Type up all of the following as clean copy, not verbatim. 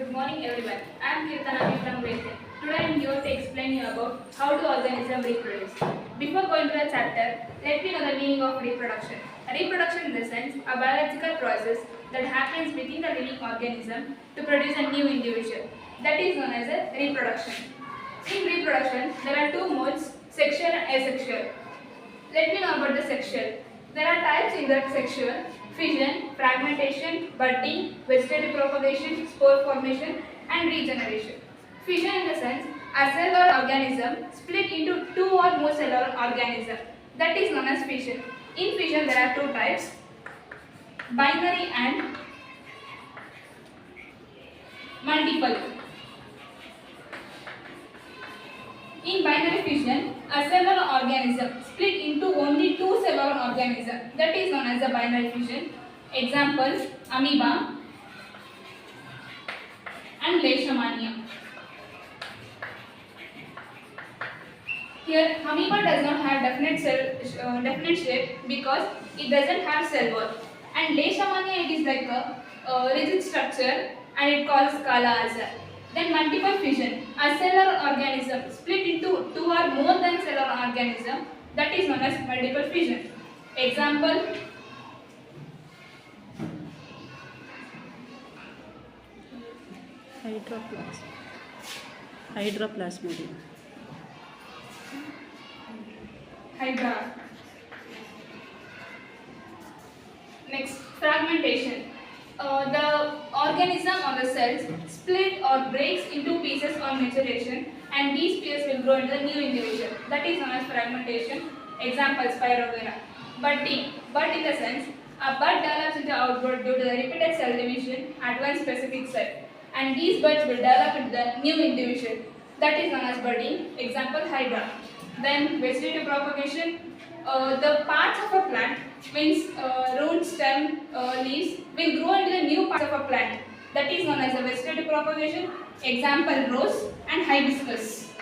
Good morning everyone. I am Kirtana from grade 10. Today I am here to explain you about how do organisms reproduce. Before going to the chapter, let me know the meaning of reproduction. Reproduction in the sense a biological process that happens within the living organism to produce a new individual. That is known as a reproduction. In reproduction, there are two modes, sexual and asexual. Let me know about the sexual. There are types in that sexual: fission, fragmentation, budding, vegetative propagation, spore formation, and regeneration. Fission in the sense a cell or organism split into two or more cellular organisms. That is known as fission. In fission, there are two types: binary and multiple. In binary fission, a cellular organism split into only two cellular organisms. That is known as a binary fission. Examples: amoeba and leishmania. Here, amoeba does not have definite shape because it doesn't have cell wall. And leishmania, it is like a rigid structure and it causes kala ulcer. Then multiple fission, a cellular organism split into two or more than cellular organism, that is known as multiple fission. Example: Hydroplasmidium. Hydra. Next, fragmentation. The organism or the cells split or breaks into pieces on maturation, and these pieces will grow into the new individual. That is known as fragmentation. Example: Spirogyra. Budding. Bud in the sense a bud develops into outgrowth due to the repeated cell division at one specific site, and these buds will develop into the new individual. That is known as budding. Example: Hydra. Then vegetative propagation. The parts of a plant, means root, stem, leaves, will grow into the new parts of a plant. That is known as a vegetative propagation. Example: rose and hibiscus.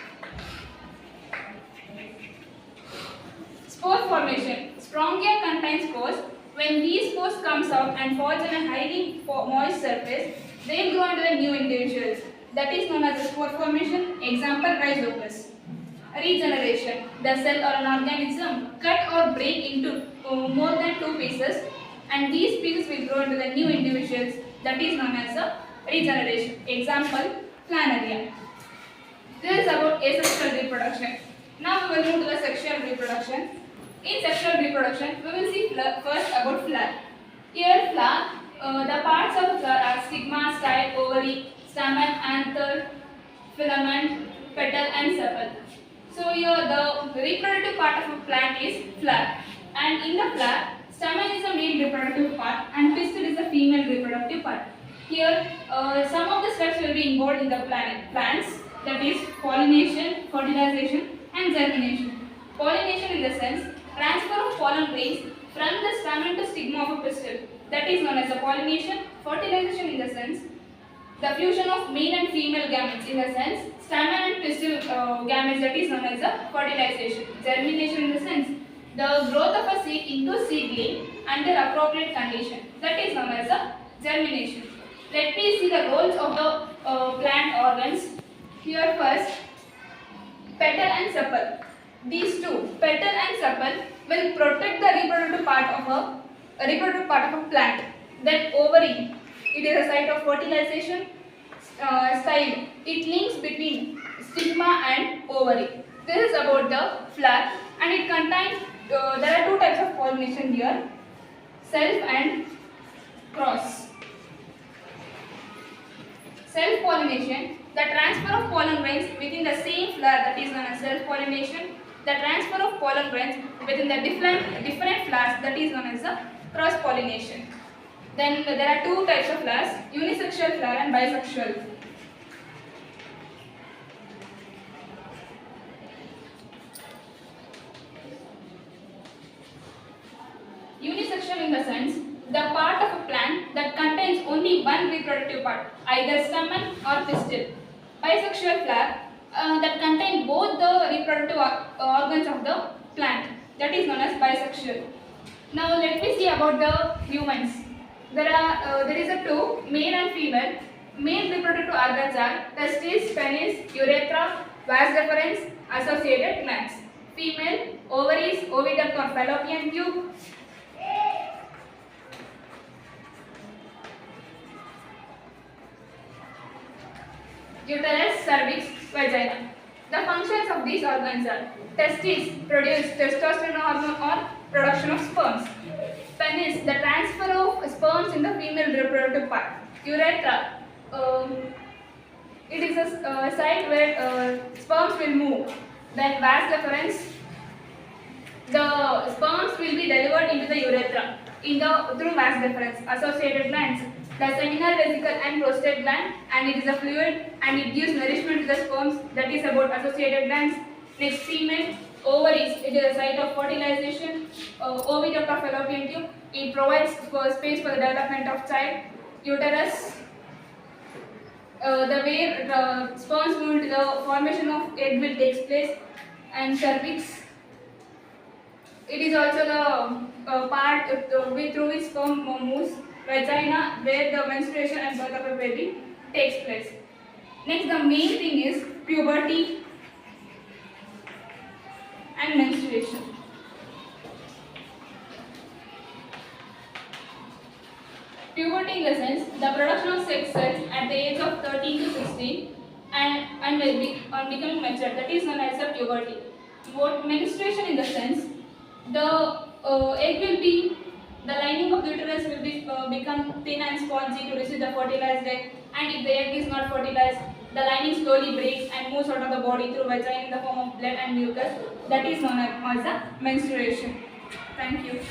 Spore formation. Sporangia contains spores. When these spores comes out and falls on a highly moist surface, they will grow into the new individuals. That is known as a spore formation. Example: rhizopus. Regeneration. The cell or an organism cut or break into more than two pieces, and these pieces will grow into the new individuals. That is known as a regeneration. Example: planaria. This is about asexual reproduction. Now we will move to the sexual reproduction. In sexual reproduction, we will see first about flower. Here, flower, the parts of the flower are stigma, style, ovary, stamen, anther, filament, petal, and sepal. So here the reproductive part of a plant is flower, and in the flower, stamen is the male reproductive part and pistil is the female reproductive part. Here some of the steps will be involved in the plants, that is pollination, fertilization, and germination. Pollination in the sense transfer of pollen grains from the stamen to stigma of a pistil, that is known as the pollination. Fertilization in the sense the fusion of male and female gametes, in the sense stamen and pistil gametes, that is known as the fertilization. Germination in the sense the growth of a seed into seedling under appropriate condition, that is known as the germination. Let me see the roles of the plant organs. Here first, petal and sepal. These two, petal and sepal, will protect the reproductive part of a plant. Then ovary, it is a site of fertilization. Style, it links between stigma and ovary. This is about the flower, and it contains, there are two types of pollination here: self and cross. Self pollination, the transfer of pollen grains within the same flower, that is known as self pollination. The transfer of pollen grains within the different flowers, that is known as the cross pollination. Then there are two types of flowers: unisexual flower and bisexual. Unisexual in the sense the part of a plant that contains only one reproductive part, either stamen or pistil. Bisexual flower that contain both the reproductive organs of the plant, that is known as bisexual. Now let me see about the humans. There is a two, male and female. Main reproductive organs are testes, penis, urethra, vas deferens, associated glands. Female, ovaries, oviduct or fallopian tube. Uterus, cervix, vagina. The functions of these organs are: testes produce testosterone hormone or production of sperms. Penis, the transfer of sperms in the female reproductive part. Urethra, it is a site where sperms will move. Then vas deferens, the sperms will be delivered into the urethra through vas deferens. Associated glands, the seminal vesicle and prostate gland, and it is a fluid and it gives nourishment to the sperms. That is about associated glands. Next, female, ovaries, it is a site of fertilization. Oviduct of fallopian tube, it provides space for the development of child. Uterus, the way the sperms move into the formation of egg will takes place. And cervix, it is also the part through which sperm moves. Vagina, where the menstruation and birth of a baby takes place. Next, the main thing is puberty and menstruation. Puberty in the sense the production of sex cells at the age of 13 to 16 and will be on becoming mature. That is known as the puberty. What menstruation in the sense the egg will be the lining of the uterus will be become thin and spongy to receive the fertilized egg, and if the egg is not fertilized, the lining slowly breaks and moves out of the body through vagina in the form of blood and mucus. That is known as the menstruation. Thank you.